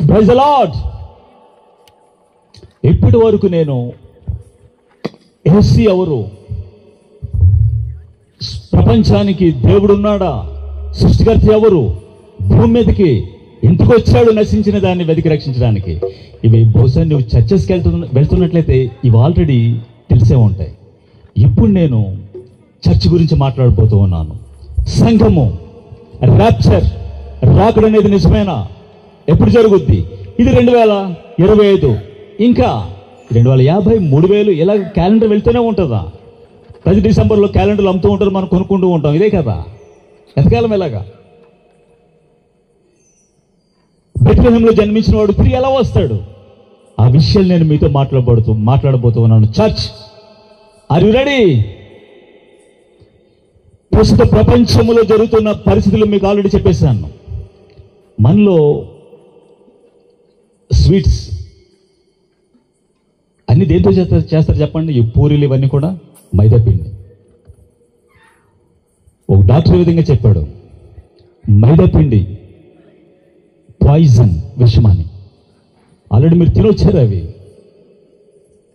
Praise the lord. ఇప్పటి వరకు నేను యేసు ఎవరు, ప్రపంచానికి దేవుడున్నాడా, సృష్టికర్త ఎవరు, భూమి మీదకి ఎందుకు వచ్చాడు నశించిన దాన్ని వెతికి రక్షించడానికి, ఇవి బహుశా నువ్వు చర్చెస్కి వెళ్తున్నట్లయితే ఇవి ఆల్రెడీ తెలిసే ఉంటాయి. ఇప్పుడు నేను చర్చ్ గురించి మాట్లాడబోతూ ఉన్నాను. సంఘము, ర్యాప్చర్, రాకడ అనేది నిజమేనా, ఎప్పుడు జరుగుద్ది, ఇది 2025, ఇంకా 2050, 3000 ఇలా క్యాలెండర్ వెళ్తూనే ఉంటుందా? ప్రతి డిసెంబర్లో క్యాలెండర్లు అమ్ముతూ ఉంటారు, మనం కొనుక్కుంటూ ఉంటాం, ఇదే కదా ఎంతకాలం ఎలాగా? బెత్లెహేంలో జన్మించిన వాడు తిరిగి ఎలా వస్తాడు? ఆ విషయాలు నేను మీతో మాట్లాడబోతూ ఉన్నాను. Church, are you ready? ప్రస్తుత ప్రపంచంలో జరుగుతున్న పరిస్థితులు మీకు ఆల్రెడీ చెప్పేశాను. మనలో స్వీట్స్ అన్ని దేంతో చేస్తారు చెప్పండి? ఈ పూరీలు ఇవన్నీ కూడా మైదాపిండి. ఒక డాక్టర్ ఈ విధంగా చెప్పాడు, మైదాపిండి పాయిజన్, విషమని. ఆల్రెడీ మీరు తినొచ్చారు అవి.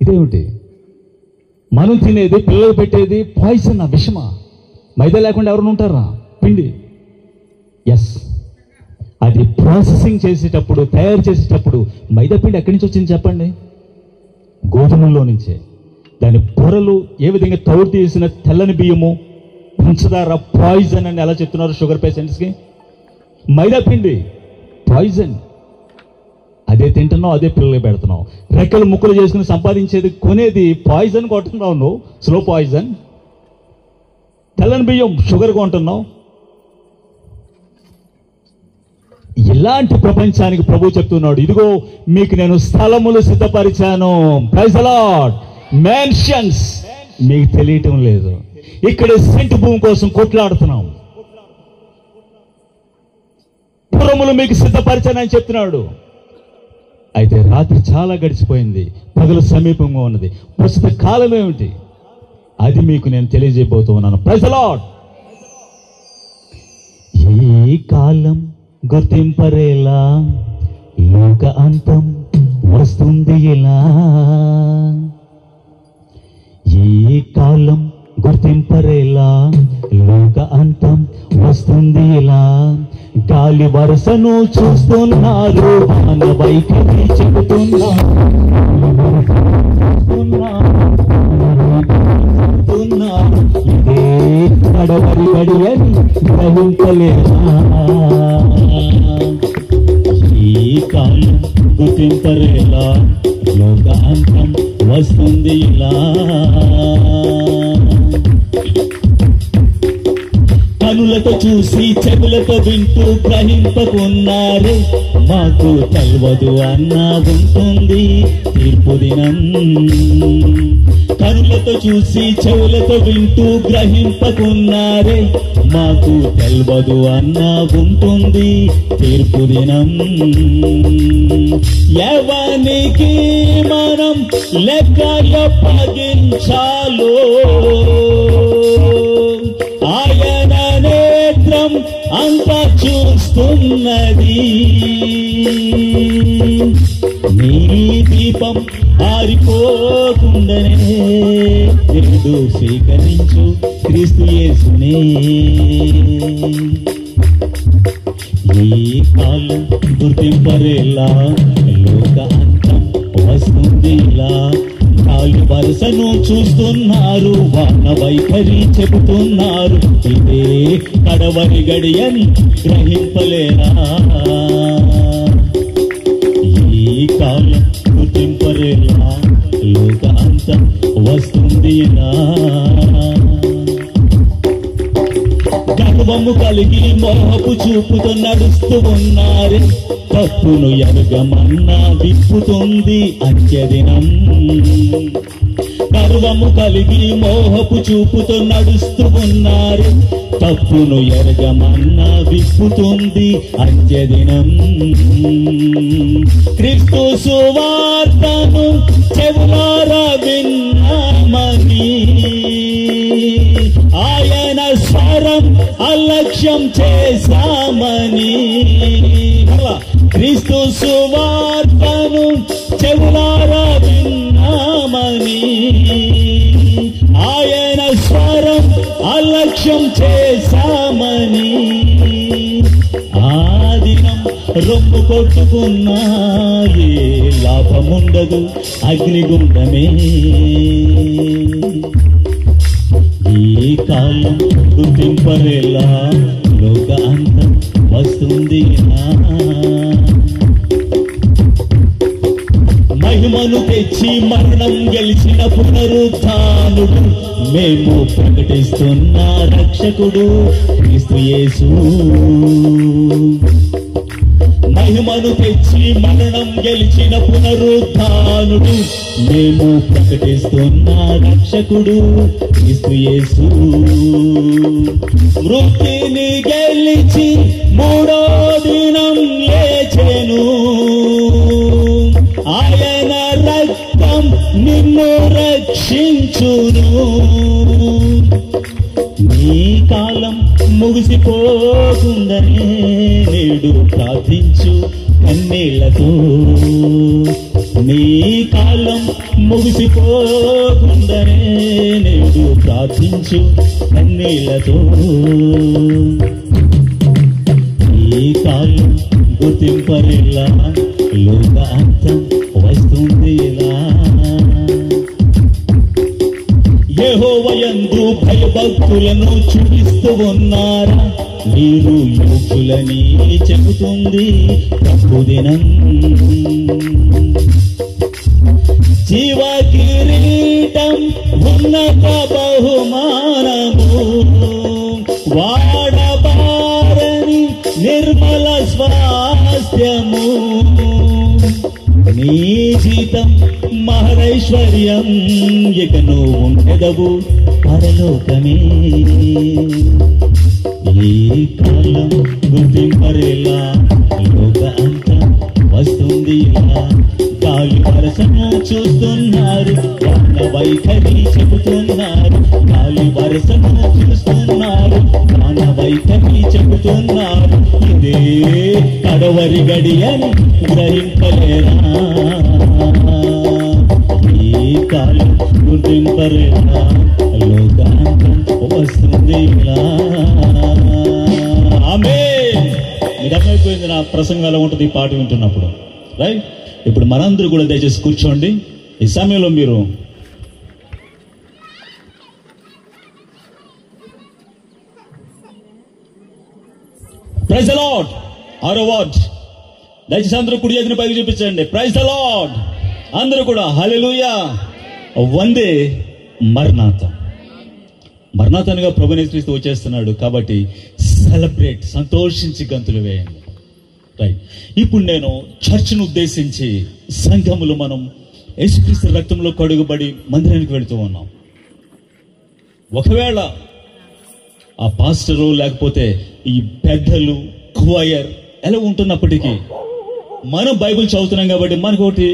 ఇదేమిటి? మనం తినేది, పిల్లలు పెట్టేది పాయిజన్, విషమా? మైదా లేకుండా ఎవరైనా ఉంటారా? పిండి. ఎస్, అది ప్రాసెసింగ్ చేసేటప్పుడు, తయారు చేసేటప్పుడు మైదా పిండి ఎక్కడి నుంచి వచ్చింది చెప్పండి? గోధుమల్లో నుంచే. దాని పొరలు ఏ విధంగా తౌడు తీసిన తెల్లని బియ్యము, పంచదార పాయిజన్ అని ఎలా చెప్తున్నారు షుగర్ పేషెంట్స్కి? మైదా పిండి పాయిజన్. అదే తింటున్నావు, అదే పిల్లలకి పెడుతున్నావు. రెక్కలు ముక్కలు చేసుకుని సంపాదించేది, కొనేది పాయిజన్ కొంటున్నావు నువ్వు, స్లో పాయిజన్. తెల్లని బియ్యం షుగర్ కొంటున్నావు. ఇలాంటి ప్రపంచానికి ప్రభు చెప్తున్నాడు, ఇదిగో మీకు నేను స్థలములు సిద్ధపరిచాను. Praise the Lord. మ్యాన్షన్స్. మీకు తెలియటం లేదు, ఇక్కడ సెంటు భూమి కోసం కొట్లాడుతున్నాం. పురములు మీకు సిద్ధపరిచానని చెప్తున్నాడు. అయితే రాత్రి చాలా గడిచిపోయింది, పగలు సమీపంగా ఉన్నది. ప్రస్తుత కాలం ఏమిటి, అది మీకు నేను తెలియజేయబోతూ ఉన్నాను. Praise the Lord. ఈ కాలం గుర్తింపరేలా, లోక అంతం వస్తుంది ఇలా. ఈ కాలం గుర్తింపరేలా, లోక అంతం వస్తుంది ఇలా. గాలి వరుసను చూస్తున్నారు, వాన వైఖరి చెబుతున్నారు. ఇదే నడవరి గడి అని గ్రహించలేరా. ఈ కాలం గుర్తింపరేలా, లోకాంతం వస్తుంది ఇలా. కనులతో చూసి చెవులతో వింటూ గ్రహింపకున్నారే, మాకు తెల్వదు అన్నా ఉంటుంది తీర్పు దినం. కనులతో చూసి చెవులతో వింటూ గ్రహింపకున్నారే, మాకు తెల్వదు అన్నా ఉంటుంది తీర్పు దినం. ఎవనికి మనం లెక్క అప్పగించాలో, ఆయన నేత్రం అంతా చూస్తున్నది. నీ దీపం ఆరిపోకుండానే ఎరుడు స్వీకరించు క్రీస్తు యేసునే. ఈ కాలం గుర్తింపరేలా, లోక అంతం వస్తుంది ఇలా. గాలి వరుసను చూస్తున్నారు, వాన వైఖరి చెబుతున్నారు. ఇదే కడవరి గడి అని గ్రహింపలేరా. ఈ కాలం గుర్తింపరేలా, లోక అంతం వస్తుంది ఇలా. గర్వము కలిగి మోహపు చూపుతో నడుస్తూ ఉన్నారు, తప్పును ఎరగమన్నా విప్పుతుంది అంత్యదినం. గర్వము కలిగి మోహపు చూపుతో నడుస్తూ ఉన్నారు, తప్పును ఎరగమన్నా విప్పుతుంది అంత్యదినం. క్రీస్తు సువార్తను చెవులారా విన్నామని, ఆయన స్వరం అలక్ష్యం చేశామని. క్రీస్తు సువార్తను చెవులారా విన్నామని, ఆయన స్వరం అలక్ష్యం చేశామని, ఆ దినం రొమ్ము కొట్టుకున్నా ఏ లాభముండదు అగ్నిగుండమే. ఈ కాలం గుర్తింపరేలా లోక అంతం వస్తుంది. మహిమను తెచ్చి మరణం గెలిచిన పునరుత్థానుడు, మేము ప్రకటిస్తున్న రక్షకుడు క్రీస్తు యేసు. మహిమను తెచ్చి మరణం గెలిచిన పునరుత్థానుడు, మేము ప్రకటిస్తున్న రక్షకుడు క్రీస్తు యేసు. మృతిని గెలిచి మూడో దినం లేచెను, ఆయన రక్తం నిన్ను రక్షించును. నీ కాలం ముగిసిపోతుందనే నేడు ప్రార్థించు కన్నీళ్లతో. నీ కాలం ముగిసిపోతుందనే నేడు ప్రార్థించు కన్నీళ్లతో. ఈ కాలం గుర్తింపరిలా లోక అంతం వస్తుంది. యెహోవాయందు భయభక్తులను చూపిస్తూ ఉన్నారా, మీరు యోగ్యులని చెబుతుంది ప్రభుదినం. జీవ కిరీటం ఉన్నత బహుమానము, వాడబారని నిర్మల స్వాస్థ్యము. నీ జీతం మహరైశ్వర్యం, ఇక నువ్వు ఉండెదవు పరలోకమే. ఈ కాలం గుర్తింపరేలా లోక అంతం వస్తుంది. గాలి వరసను చూస్తున్నారు, వాన వైఖరి చెబుతున్నారు. గాలి వరసను చూస్తున్నారు, వాన వైఖరి చెబుతున్నారు. ఇదే కడవరి గడి అని గ్రహింపలేరా. ఈ కాలం గుర్తింపరేలా లోక అంతం వస్తుంది. ఆమేన్. మీకు అర్థమైపోయింది నా ప్రసంగం ఎలా ఉంటుంది ఈ పాట వింటున్నప్పుడు, రైట్? ఇప్పుడు మనందరూ కూడా దయచేసి కూర్చోండి. ఈ సమయంలో మీరు ప్రైజ్ ద లార్డ్ ఆరో వర్డ్ దయచేసి అందరూ కుడి చేతిని పైకి చూపించండి. Praise the Lord. అందరూ కూడా హల్లెలూయా. వందే మరణాత. మరణాతనుగా ప్రభువుని క్రీస్తు వచ్చేస్తున్నాడు కాబట్టి సెలబ్రేట్, సంతోషించి గంతులు వేయండి. రైట్. ఇప్పుడు నేను చర్చ్ను ఉద్దేశించి సంఘములు మనం యేసుక్రీస్తు రక్తంలో కడుగుబడి మందిరానికి వెళుతూ ఉన్నాం. ఒకవేళ ఆ పాస్టరు లేకపోతే ఈ పెద్దలు క్వయర్ ఎలా ఉంటున్నప్పటికీ మనం బైబిల్ చదువుతున్నాం కాబట్టి మనకు ఒకటి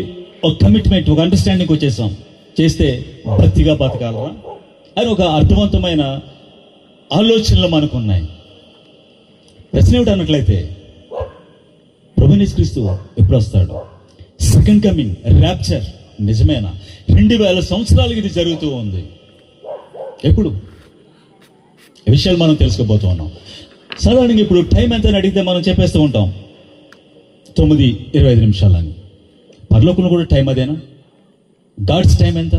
ఒక కమిట్మెంట్, ఒక అండర్స్టాండింగ్ వచ్చేసాం. చేస్తే భక్తిగా బతకాలరా అని ఒక అర్థవంతమైన ఆలోచనలు మనకున్నాయి. ప్రశ్న ఏమిటి అన్నట్లయితే, ప్రభువుని క్రీస్తు ఎప్పుడు వస్తాడు? సెకండ్ కమింగ్, ర్యాప్చర్ నిజమేనా? 2000 సంవత్సరాలకి ఇది జరుగుతూ ఉంది. ఎప్పుడు? ఈ విషయాలు మనం తెలుసుకోబోతూ ఉన్నాం. సాధారణంగా ఇప్పుడు టైం ఎంత అని అడిగితే మనం చెప్పేస్తూ ఉంటాం 9:25 అని. పరలోకంలో కూడా టైం అదేనా? గాడ్స్ టైం ఎంత?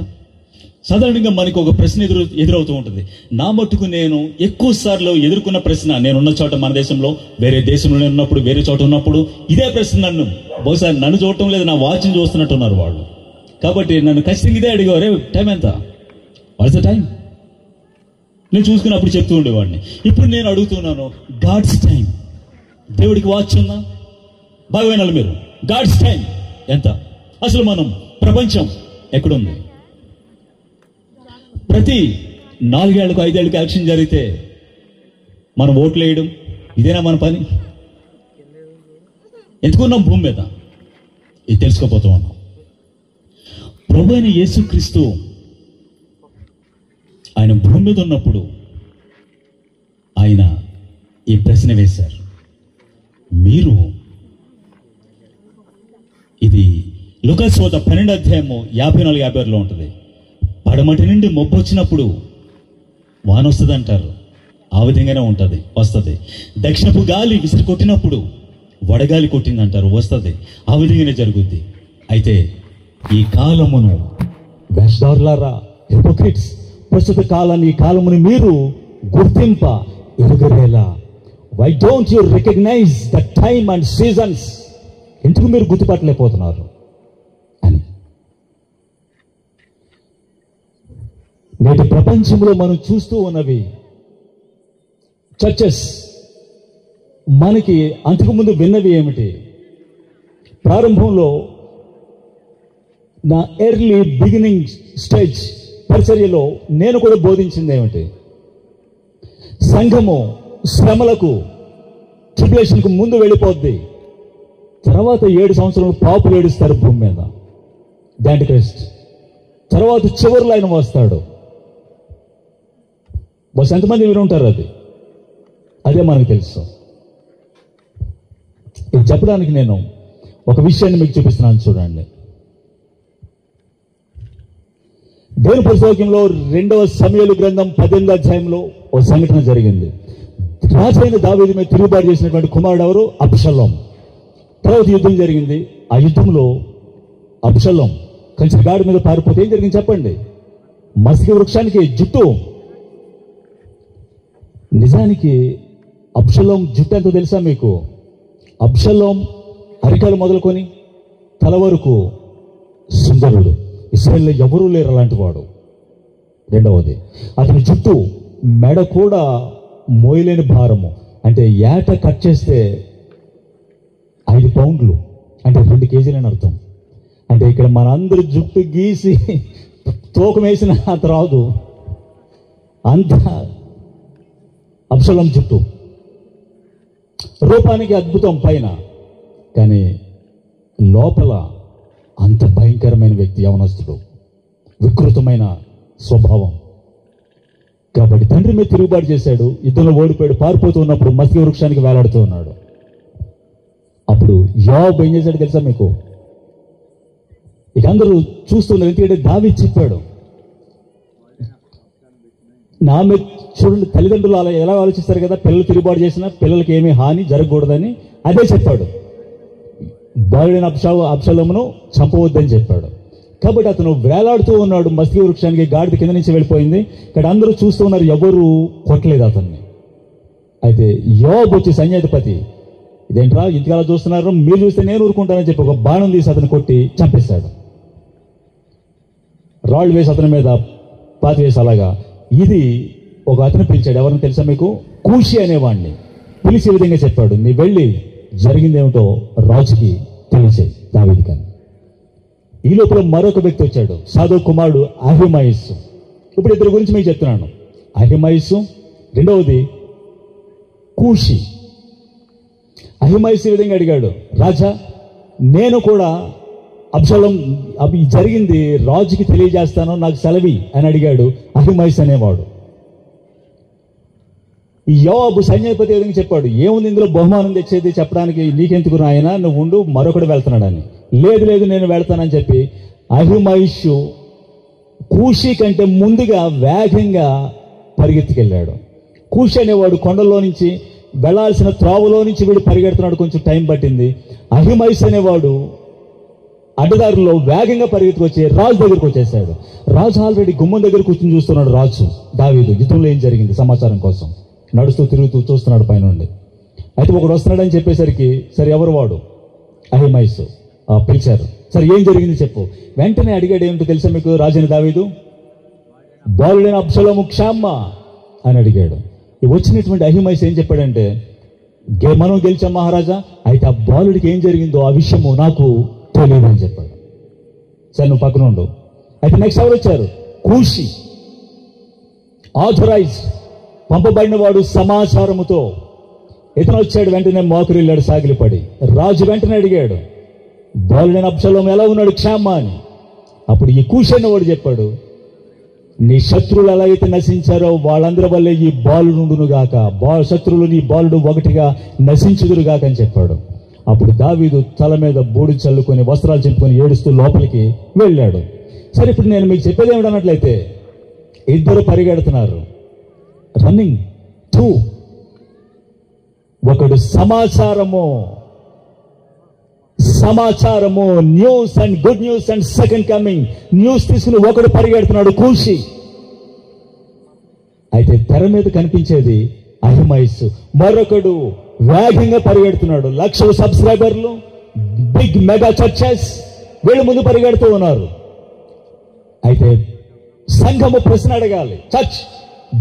సాధారణంగా మనకు ఒక ప్రశ్న ఎదురవుతూ ఉంటుంది. నా మట్టుకు నేను ఎక్కువ సార్లు ఎదుర్కొన్న ప్రశ్న, నేనున్న చోట మన దేశంలో, వేరే దేశంలో ఉన్నప్పుడు, వేరే చోట ఉన్నప్పుడు ఇదే ప్రశ్న నన్ను, బహుశా నన్ను చూడటం లేదు, నా వాచ్ని చూస్తున్నట్టున్నారు వాళ్ళు. కాబట్టి నన్ను ఖచ్చితంగా ఇదే అడిగేవారు, టైం ఎంత, వాట్స్ ద టైం? నేను చూసుకున్నప్పుడు చెప్తూ ఉండేవాడిని. ఇప్పుడు నేను అడుగుతున్నాను, గాడ్స్ టైం, దేవుడికి వాచ్ ఉందా? బాగా వినాలి మీరు. గాడ్స్ టైం ఎంత? అసలు మనం ప్రపంచం ఎక్కడుంది? ప్రతి 4 ఏళ్లకు 5 ఏళ్ళకి ఎలక్షన్ జరిగితే మనం ఓట్లు వేయడం ఇదేనా మన పని? ఎందుకున్నాం భూమి మీద? ఇది తెలుసుకోపోతూ ఉన్నాం. ప్రభు అయిన యేసుక్రీస్తు ఆయన భూమి మీద ఉన్నప్పుడు ఆయన ఈ ప్రశ్న వేశారు, మీరు లూకాసు వార్త 12వ అధ్యాయము 54-56 ఉంటుంది. పడమటి నుండి మబ్బు వచ్చినప్పుడు వాన వస్తుంది అంటారు. ఆ విధంగానే ఉంటుంది, వస్తుంది. దక్షిణపు గాలి విసిరి కొట్టినప్పుడు వడగాలి కొట్టింది అంటారు, వస్తుంది. ఆ విధంగానే జరుగుద్ది. అయితే ఈ కాలమును వేషధారులారా, హిపోక్రిట్స్, ప్రస్తుత కాలాన్ని, ఈ కాలముని మీరు గుర్తింప ఎరుగరేలా. Why don't you recognise the time and seasons? ఎందుకు మీరు గుర్తుపట్టలేకపోతున్నారు అని. నేటి ప్రపంచంలో మనం చూస్తూ ఉన్నవి చర్చెస్. మనకి అంతకుముందు విన్నవి ఏమిటి? ప్రారంభంలో నా ఎర్లీ బిగినింగ్ స్టేజ్ పరిచర్యలో నేను కూడా బోధించింది ఏమిటి? సంఘము శ్రమలకు, ట్రిబ్యులేషన్కు ముందు వెళ్ళిపోద్ది. తర్వాత 7 సంవత్సరాలు పాపులు ఏడుస్తారు భూమి మీద, యాంటిక్రైస్ట్. తర్వాత చివరిలో ఆయన వస్తాడు. బస్ ఎంతమంది మీరు ఉంటారు? అదే మనకు తెలుసు. ఇది చెప్పడానికి నేను ఒక విషయాన్ని మీకు చూపిస్తున్నాను, చూడండి. దేవుని పుస్తకంలో 2వ సమూయేలు గ్రంథం 18వ అధ్యాయంలో ఒక సంఘటన జరిగింది. రాజైన దావీదు మీద తిరుగుబాటు చేసినటువంటి కుమారుడు ఎవరు? అబ్షలోం. తర్వాత యుద్ధం జరిగింది. ఆ యుద్ధంలో అబ్షలోం కంచె గాడి మీద పారిపోతే ఏం జరిగింది చెప్పండి? మస్కి వృక్షానికి జుట్టు. నిజానికి అబ్షలోం జుట్టు ఎంతో తెలుసా మీకు? అబ్షలోం అరికాలు మొదలుకొని తల వరకు సుందరుడు. ఇశ్రాయేలులో ఎవరూ లేరు అలాంటి వాడు. రెండవది, అతని జుట్టు మెడ కూడా మోయలేని భారము. అంటే ఏట కట్ చేస్తే 5 పౌండ్లు, అంటే 2 కేజీలని అర్థం. అంటే ఇక్కడ మనందరూ జుట్టు గీసి తూకం వేసిన అంత రాదు, అంత అబ్షలోం జుట్టు. రూపానికి అద్భుతం పైన, కానీ లోపల అంత భయంకరమైన వ్యక్తి, యవనస్తుడు, వికృతమైన స్వభావం. కాబట్టి తండ్రి మీద తిరుగుబాటు చేశాడు, యుద్ధంలో ఓడిపోయాడు, పారిపోతూ ఉన్నప్పుడు మస్కి వృక్షానికి వేలాడుతూ ఉన్నాడు. అప్పుడు యోబు ఏం చేశాడు తెలుసా మీకు? ఇక అందరూ చూస్తున్నారు, ఎందుకంటే దావీదు చెప్పాడు. నా మీద చూడండి, తల్లిదండ్రులు అలా ఎలా ఆలోచిస్తారు కదా, పిల్లలు తిరుగుబాటు చేసినా పిల్లలకి ఏమీ హాని జరగకూడదని అదే చెప్పాడు. బాలుడైన అబ్షలోమును చంపవద్దని చెప్పాడు. కాబట్టి అతను వేలాడుతూ ఉన్నాడు మస్కి వృక్షానికి, గాడిద కింద నుంచి వెళ్ళిపోయింది. ఇక్కడ అందరూ చూస్తూ ఉన్నారు, ఎవరు కొట్టలేదు అతన్ని. అయితే యోబు వచ్చి సైన్యాధిపతి, ఇదేంట్రా ఇంతకాలం చూస్తున్నారు, మీరు చూస్తే నేను ఊరుకుంటానని చెప్పి ఒక బాణం తీసి అతను కొట్టి చంపేశాడు. రాళ్ళు వేసి అతని మీద పాతి వేసి అలాగా. ఇది ఒక అతను పిలిచాడు, ఎవరిని తెలుసా మీకు? కూషి అనేవాడిని పిలిచి ఈ విధంగా చెప్పాడు, నీ వెళ్ళి జరిగిందేమిటో రాజుకి తెలియచేయి, దావీదుకి. ఈ లోపల మరొక వ్యక్తి వచ్చాడు, సాదోకు కుమారుడు అహిమయస్సు. ఇప్పుడు ఇద్దరి గురించి మీకు చెప్తున్నాను. అహిమయస్సు, రెండవది కూషి. అహిమయస్సు ఈ విధంగా అడిగాడు, రాజా నేను కూడా అబ్షలోం జరిగింది రాజుకి తెలియజేస్తాను, నాకు సెలవి అని అడిగాడు అహిమయస్సు అనేవాడు. ఈ యోబు సైన్యాధిపతి విధంగా చెప్పాడు, ఏముంది ఇందులో బహుమానం తెచ్చేది చెప్పడానికి, నీకెందుకు నాయన, నువ్వు ఉండు, మరొకడు వెళ్తున్నాడని. లేదు లేదు నేను వెళ్తానని చెప్పి అహిమయస్సు కూషి కంటే ముందుగా వేగంగా పరిగెత్తుకెళ్ళాడు. కూషి అనేవాడు కొండల్లో నుంచి వెళ్లాల్సిన త్రోవలో నుంచి వీడు పరిగెడుతున్నాడు, కొంచెం టైం పట్టింది. అహిమయస్సు అనేవాడు అడ్డదారుల్లో వేగంగా పరిగెత్తుకొచ్చి రాజు దగ్గరికి వచ్చేసాడు. రాజు ఆల్రెడీ గుమ్మం దగ్గర కూర్చొని చూస్తున్నాడు. రాజు దావీదు యుద్ధంలో ఏం జరిగింది సమాచారం కోసం నడుస్తూ తిరుగుతూ చూస్తున్నాడు పైనుండి. అయితే ఒకడు వస్తున్నాడని చెప్పేసరికి, సరే ఎవరు వాడు? అహిమయస్సు. పిలిచారు, సరే ఏం జరిగింది చెప్పు. వెంటనే అడిగాడు, ఏమిటో తెలుసా మీకు రాజైన దావీదు? బాలుడైన అబ్షలోము క్షేమమా అని అడిగాడు. వచ్చినటువంటి అహిమయస్సు ఏం చెప్పాడంటే, మనం గెలిచాం మహారాజా, అయితే ఆ బాలుడికి ఏం జరిగిందో ఆ విషయము నాకు తెలియదు అని చెప్పాడు. సరే నువ్వు పక్కన ఉండు. అయితే నెక్స్ట్ ఎవరు వచ్చారు? కూషి, ఆథరైజ్, పంపబడిన వాడు సమాచారముతో. ఇతను వచ్చాడు, వెంటనే మోకరిల్లాడు సాగిలిపడి. రాజు వెంటనే అడిగాడు, బాలుడైన అబ్షలోము ఎలా ఉన్నాడు క్షేమమా అని. అప్పుడు ఈ కూషి అన్నవాడు చెప్పాడు, నీ శత్రువులు ఎలా అయితే నశించారో వాళ్ళందరి వల్లే ఈ బాలుడును గాక, శత్రువులు నీ బాలుడు ఒకటిగా నశించుదురు గాక అని చెప్పాడు. అప్పుడు దావీదు తల మీద బూడి చల్లుకొని వస్త్రాలు చింపుకొని ఏడుస్తూ లోపలికి వెళ్ళాడు. సరే, ఇప్పుడు నేను మీకు చెప్పేది ఏమిటన్నట్లయితే, ఇద్దరు పరిగెడుతున్నారు, రన్నింగ్ టూ. ఒకడు సమాచారము news and good news and second coming news తీసుకుని ఒకడు పరిగెడుతున్నాడు కూల్చి. అయితే తెర మీద కనిపించేది అహిమయస్సు. మరొకడు వేగంగా పరిగెడుతున్నాడు. 1,00,000 సబ్స్క్రైబర్లు, బిగ్ మెగా చర్చెస్, వీళ్ళు ముందు పరిగెడుతూ ఉన్నారు. అయితే సంఘము ప్రశ్న అడగాలి. చర్చ్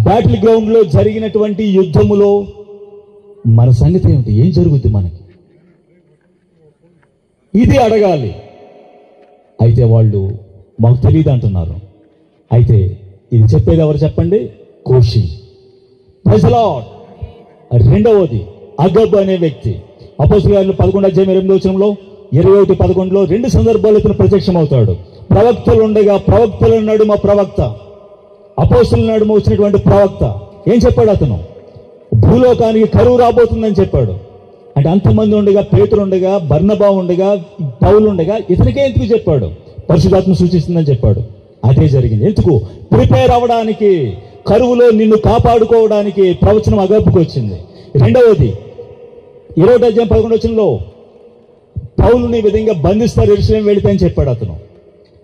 బ్యాటిల్ గ్రౌండ్ లో జరిగినటువంటి యుద్ధములో మన సంగతి ఏమిటి? ఏం జరుగుద్ది మనకి? ఇది అడగాలి. అయితే వాళ్ళు మాకు తెలియదు అంటున్నారు. అయితే ఇది చెప్పేది ఎవరు చెప్పండి? కోషి. Praise the Lord. రెండవది అగబ్ అనే వ్యక్తి. అపోస్తలుల 11:8 21:11 2 సందర్భాల్లో ఇతను ప్రత్యక్షం అవుతాడు. ప్రవక్తలు ఉండగా ప్రవక్తల నడుమ ప్రవక్త, అపోస్తలుల నడుమ వచ్చినటువంటి ప్రవక్త. ఏం చెప్పాడు అతను? భూలోకానికి కరువు రాబోతుందని చెప్పాడు. అంటే అంతమంది ఉండగా, పేతురు ఉండగా, బర్నబా ఉండగా, పౌలు ఉండగా ఇతనికే ఎందుకు చెప్పాడు? పరిశుద్ధాత్మ సూచిస్తుందని చెప్పాడు. అదే జరిగింది. ఎందుకు? ప్రిపేర్ అవ్వడానికి, కరువులో నిన్ను కాపాడుకోవడానికి ప్రవచనం అగబుకు వచ్చింది. రెండవది 20:11 పౌలుని ఈ విధంగా బంధిస్తారు, యెరూషలేము వెళితే అని చెప్పాడు అతను.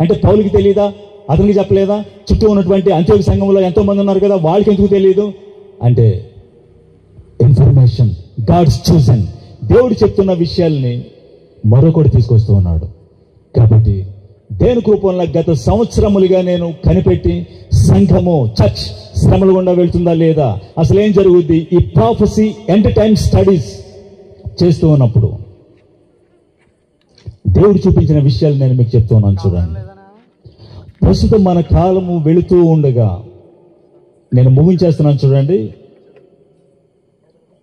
అంటే పౌలుకి తెలియదా? అతనికి చెప్పలేదా? చుట్టూ ఉన్నటువంటి అంత్యోక్య సంఘంలో ఎంతో మంది ఉన్నారు కదా, వాళ్ళకి ఎందుకు తెలియదు? అంటే ఇన్ఫర్మేషన్, గాడ్స్ చూసన్, దేవుడు చెప్తున్న విషయాల్ని మరొకటి తీసుకొస్తూ ఉన్నాడు. కాబట్టి దేని కృపంలో గత సంవత్సరములుగా నేను కనిపెట్టి సంఘము, చర్చ్ శ్రమలు గుండా వెళ్తుందా లేదా, అసలు ఏం జరుగుద్ది, ఈ ప్రాఫెసీ ఎండ్ టైమ్ స్టడీస్ చేస్తూ ఉన్నప్పుడు దేవుడు చూపించిన విషయాలు నేను మీకు చెప్తూ ఉన్నాను. చూడండి, ప్రస్తుతం మన కాలము వెళుతూ ఉండగా నేను ముగించేస్తున్నాను. చూడండి,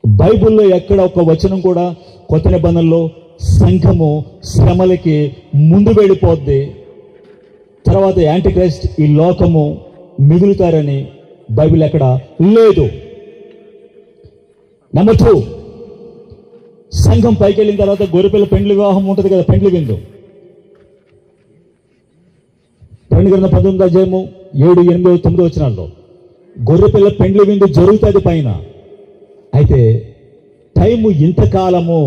బైబిల్లో ఎక్కడ ఒక వచనం కూడా కొత్త నిబంధనలో సంఘము శ్రమలకి ముందు వెళ్ళిపోద్ది, తర్వాత యాంటిక్రైస్ట్, ఈ లోకము మిగులుతారని బైబిల్ ఎక్కడ లేదు. నెంబర్ 2, సంఘం పైకి వెళ్ళిన తర్వాత గొర్రెపిల్ల పెండ్లి వివాహం ఉంటుంది కదా, పెండ్లి విందు. 19:7, 8, 9 గొర్రెపిల్ల పెండ్లి విందు జరుగుతుంది పైన. అయితే టైము ఇంతకాలము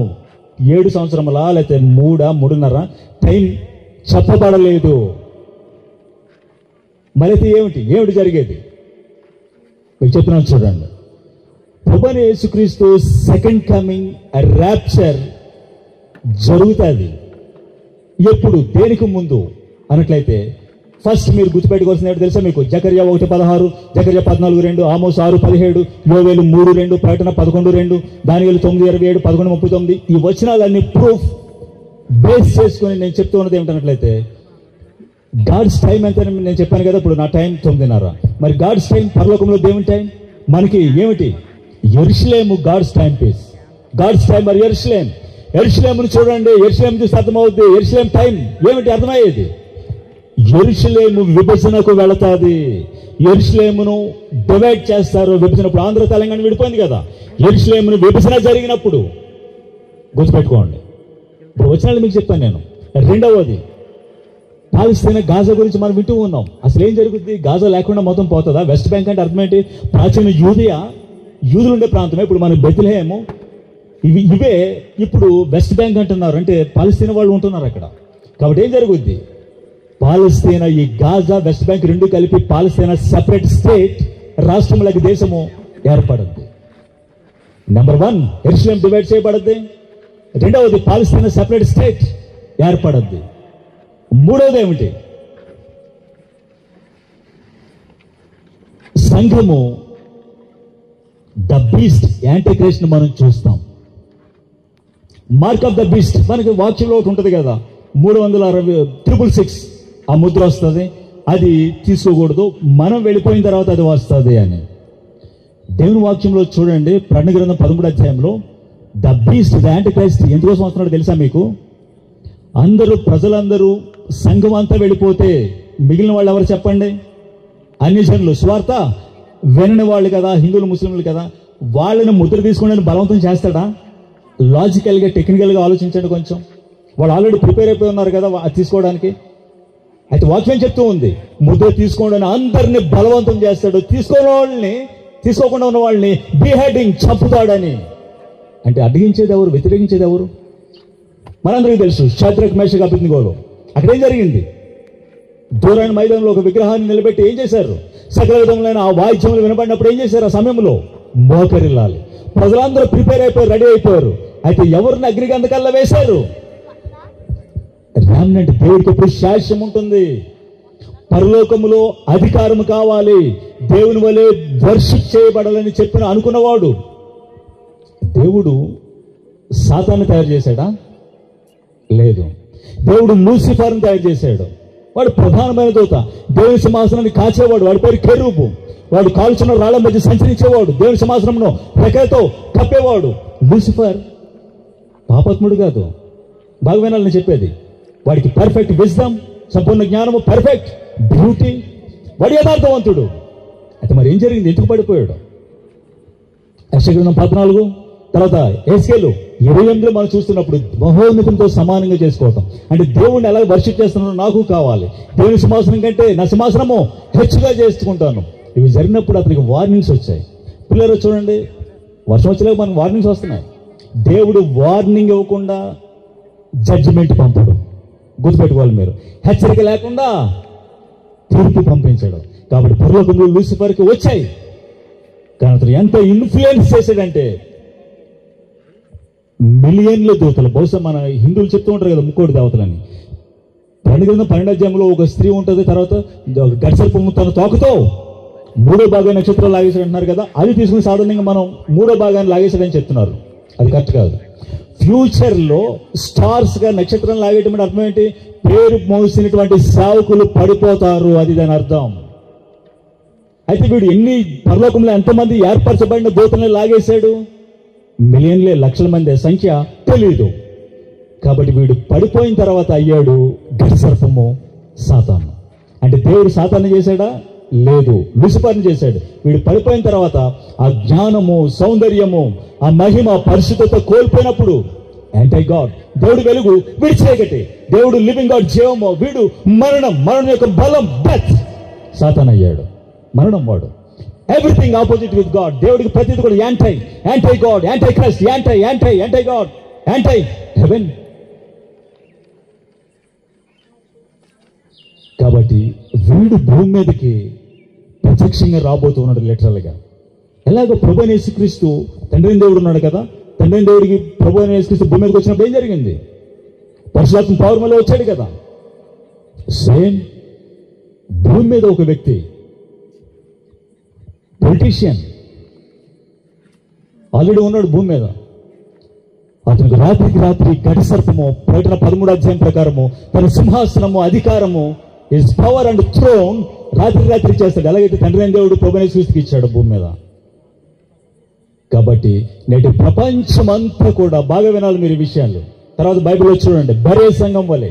7 సంవత్సరములా లేకపోతే 3.5 టైం చెప్పబడలేదు. మరైతే ఏమిటి జరిగేది మీకు చెప్తున్నాను. చూడండి, ప్రభువైన యేసుక్రీస్తు సెకండ్ కమింగ్, ర్యాప్చర్ జరుగుతుంది. ఎప్పుడు, దేనికి ముందు అన్నట్లయితే ఫస్ట్ మీరు గుర్తుపెట్టుకోవాల్సిన ఏంటో తెలుసా మీకు? జకర్యా 1:16, జకర్యా 14:2, ఆమోస్ 6:17, యోవేలు 3:2, ప్రకటన 11:2, దానియేలు 9:27, 11:39. ఈ వచనాలన్నీ ప్రూఫ్ బేస్ చేసుకొని నేను చెప్తూ ఉన్నది ఏమిటన్నట్లయితే, గాడ్స్ టైం ఎంత నేను చెప్పాను కదా. ఇప్పుడు నా టైం 9:30. మరి గాడ్స్ టైం, పరలోకంలో దేవుని టైం, మనకి ఏమిటి? యెరూషలేము God's time peace. God's time మరి యెరూషలేమును చూడండి. యెరూషలేము చూస్తే అర్థమవుద్ది యెరూషలేం టైం ఏమిటి అర్థమయ్యేది. యెరూషలేము విభజనకు వెళతాది. యెరూషలేమును డివైడ్ చేస్తారు. విభజన, ఇప్పుడు ఆంధ్ర తెలంగాణ విడిపోయింది కదా, యెరూషలేమును విభజన జరిగినప్పుడు గుర్తుపెట్టుకోండి. ఇప్పుడు వచనాలు మీకు చెప్పాను నేను. రెండవది, పాలస్తీనా, గాజా గురించి మనం వింటూ ఉన్నాం. అసలు ఏం జరుగుద్ది? గాజా లేకుండా మొత్తం పోతుందా? వెస్ట్ బ్యాంక్ అంటే అర్థం ఏంటి? ప్రాచీన యూదులు ఉండే ప్రాంతమే. ఇప్పుడు మనకు బెత్లెహేము, ఇవే ఇప్పుడు వెస్ట్ బ్యాంక్ అంటున్నారు. అంటే పాలస్తీనా వాళ్ళు ఉంటున్నారు అక్కడ. కాబట్టి ఏం జరుగుద్ది? పాలస్తీనా, ఈ గాజా, వెస్ట్ బ్యాంక్ రెండు కలిపి పాలస్తీనా సెపరేట్ స్టేట్, రాష్ట్రములకి దేశము ఏర్పడుద్ది. నెంబర్ 1, యెరూషలేం డివైడ్ చేయబడుద్ది. రెండవది, పాలస్తీనా సెపరేట్ స్టేట్ ఏర్పడుద్ది. మూడవది ఏమిటి? సంఘము, ద బీస్ట్, యాంటిక్రైస్ట్ మనం చూస్తాం. మార్క్ ఆఫ్ ద బీస్ట్ మనకి వాక్యంలో ఒకటి ఉంటుంది కదా, 366 ఆ ముద్ర వస్తుంది. అది తీసుకోకూడదు, మనం వెళ్ళిపోయిన తర్వాత అది వస్తుంది అని దేవుని వాక్యంలో చూడండి. ప్రకటన గ్రంథం 13 ద బీస్ట్, ద యాంటిక్రైస్ట్ ఎందుకోసం వస్తున్నాడు తెలుసా మీకు? ప్రజలందరూ, సంఘం అంతా వెళ్ళిపోతే మిగిలిన వాళ్ళు ఎవరు చెప్పండి? అన్యజనులు, స్వార్థ వినని వాళ్ళు కదా, హిందువులు, ముస్లింలు కదా. వాళ్ళని ముద్ర తీసుకోవడానికి బలవంతం చేస్తాడా? లాజికల్గా టెక్నికల్గా ఆలోచించండి కొంచెం. వాళ్ళు ఆల్రెడీ ప్రిపేర్ అయిపోయి ఉన్నారు కదా అది తీసుకోవడానికి. అయితే వాక్యం చెప్తూ ఉంది, ముద్ర తీసుకోండి అని అందరినీ బలవంతం చేస్తాడు, తీసుకోకుండా ఉన్న వాళ్ళని బిహెడింగ్, చంపుతాడని. అంటే అడ్డగించేది ఎవరు, వ్యతిరేకించేది ఎవరు? మనందరికీ తెలుసు షద్రక్ మేషక్ అబేద్నెగోలు. అక్కడ ఏం జరిగింది? దూరాన మైదానంలో ఒక విగ్రహాన్ని నిలబెట్టి ఏం చేశారు? సకల విధములైన ఆ వాయిద్యములు వినబడినప్పుడు ఏం చేశారు? ఆ సమయంలో మోకరిల్లాలి. ప్రజలందరూ ప్రిపేర్ అయిపోయి రెడీ అయిపోయారు. అయితే ఎవరిని అగ్నిగంధకల్లా వేశారు? రామ్నంటే దేవుడికి ఎప్పుడు శాస్యం ఉంటుంది. పరలోకములో అధికారం కావాలి, దేవుని వలె వర్షిప్ చేయబడాలని అనుకున్నవాడు. దేవుడు సాతాన్ని తయారు చేశాడా? లేదు. దేవుడు లూసిఫర్ని తయారు చేశాడు. వాడు ప్రధానమైన దూత, దేవుని సింహాసనాన్ని కాచేవాడు. వాడి పేరు కెరూబు. వాడు కాల్చిన రాళ్ల మధ్య సంచరించేవాడు, దేవుని సింహాసనంలో రెక్కలతో కప్పేవాడు. లూసిఫర్ పాపాత్ముడు కాదు. బాగా వినాలని చెప్పేది. వాడికి పర్ఫెక్ట్ విజ్డమ్, సంపూర్ణ జ్ఞానము, పర్ఫెక్ట్ బ్యూటీ. వాడు యథార్థవంతుడు. అయితే మరి ఏం జరిగింది? ఎందుకు పడిపోయాడు? యెషయా గ్రంథం 14 తర్వాత ఎహెజ్కేలు 28 మనం చూస్తున్నప్పుడు మహోన్నతంతో సమానంగా చేసుకోవటం అంటే దేవుడిని ఎలా వర్షిప్ చేస్తున్నాడో నాకు కావాలి. దేవుని సింహాసనం కంటే నా సింహాసనము హెచ్చుగా చేసుకుంటాను. ఇవి జరిగినప్పుడు అతనికి వార్నింగ్స్ వచ్చాయి. పిల్లలు చూడండి, వర్షం వచ్చేలాగా మనకు వార్నింగ్స్ వస్తున్నాయి. దేవుడు వార్నింగ్ ఇవ్వకుండా జడ్జిమెంట్ పంపడు. గుర్తుపెట్టుకోవాలి మీరు. హెచ్చరిక లేకుండా తీర్పు పంపించాడు. కాబట్టి పరలోకంలో లూసిఫర్కి వచ్చాయి. కానీ అతను ఎంత ఇన్ఫ్లుయెన్స్ చేశాడంటే మిలియన్ల దూతలు, బహుశా మన హిందువులు చెప్తూ ఉంటారు కదా ముక్కోటి దేవతలని. 12 అధ్యాయంలో ఒక స్త్రీ ఉంటుంది, తర్వాత గడిసర్పము తన తోకతో 3వ భాగాన్ని నక్షత్రాలు లాగేసాడు అంటున్నారు కదా. అది తీసుకుని సాధారణంగా మనం 3వ భాగాన్ని లాగేసాడని చెప్తున్నారు. అది కరెక్ట్ కాదు. ఫ్యూచర్లో స్టార్స్గా నక్షత్రం లాగేయటం అర్థం ఏంటి? పేరు మోసినటువంటి సేవకులు పడిపోతారు, అది దాని అర్థం. అయితే వీడు పరలోకంలో ఎంతమంది ఏర్పరచబడిన దూతలను లాగేశాడు? మిలియన్లే, లక్షల మంది, సంఖ్య తెలీదు. కాబట్టి వీడు పడిపోయిన తర్వాత అయ్యాడు గడిసర్పము, సాతాను. అంటే దేవుడు సాతాను చేశాడా? లేదు, లూసిఫర్ని చేశాడు. వీడు పడిపోయిన తర్వాత ఆ జ్ఞానము, సౌందర్యము, ఆ మహిమ, పరిశుద్ధత కోల్పోయినప్పుడు యాంటీ గాడ్, దేవుడు వెలుగు, వీడు చీకటి. దేవుడు లివింగ్ గాడ్, జీవము, వీడు మరణం యొక్క బలం, డెత్. సాతాను అయ్యాడు మరణం వాడు. Everything opposite with God. దేవుడికి ప్రతిదీ కూడా anti God, anti Christ, anti God, anti heaven. కాబట్టి వీడు భూమి మీదకి ప్రత్యక్షంగా రాబోతున్నాడు లిటరల్గా. ఎలాగో ప్రభువైన యేసుక్రీస్తు తండ్రి దేవుడు ఉన్నాడు కదా, తండ్రి దేవుడికి ప్రభువైన యేసుక్రీస్తు భూమి మీదకి వచ్చినప్పుడు ఏం జరిగింది? పరిశుద్ధాత్మ పౌర్మలో వచ్చాడు కదా. సేమ్ భూమి మీద ఒక వ్యక్తి, పొలిటీషియన్ ఆల్రెడీ ఉన్నాడు భూమి మీద. అతనికి రాత్రికి రాత్రి గడిసర్పము, ప్రకటన 13వ అధ్యాయం ప్రకారము తన సింహాసనము, అధికారము, హిస్ పవర్ అండ్ థ్రోన్ రాత్రి చేస్తాడు. ఎలాగైతే తండ్రి దేవుడు ప్రభువైన యేసుక్రీస్తుకి ఇచ్చాడు భూమి మీద. కాబట్టి నేటి ప్రపంచం అంతా కూడా బాగా వినాలి మీరు ఈ విషయాలు. తర్వాత బైబిల్లో చూడండి, బరే సంఘం వలె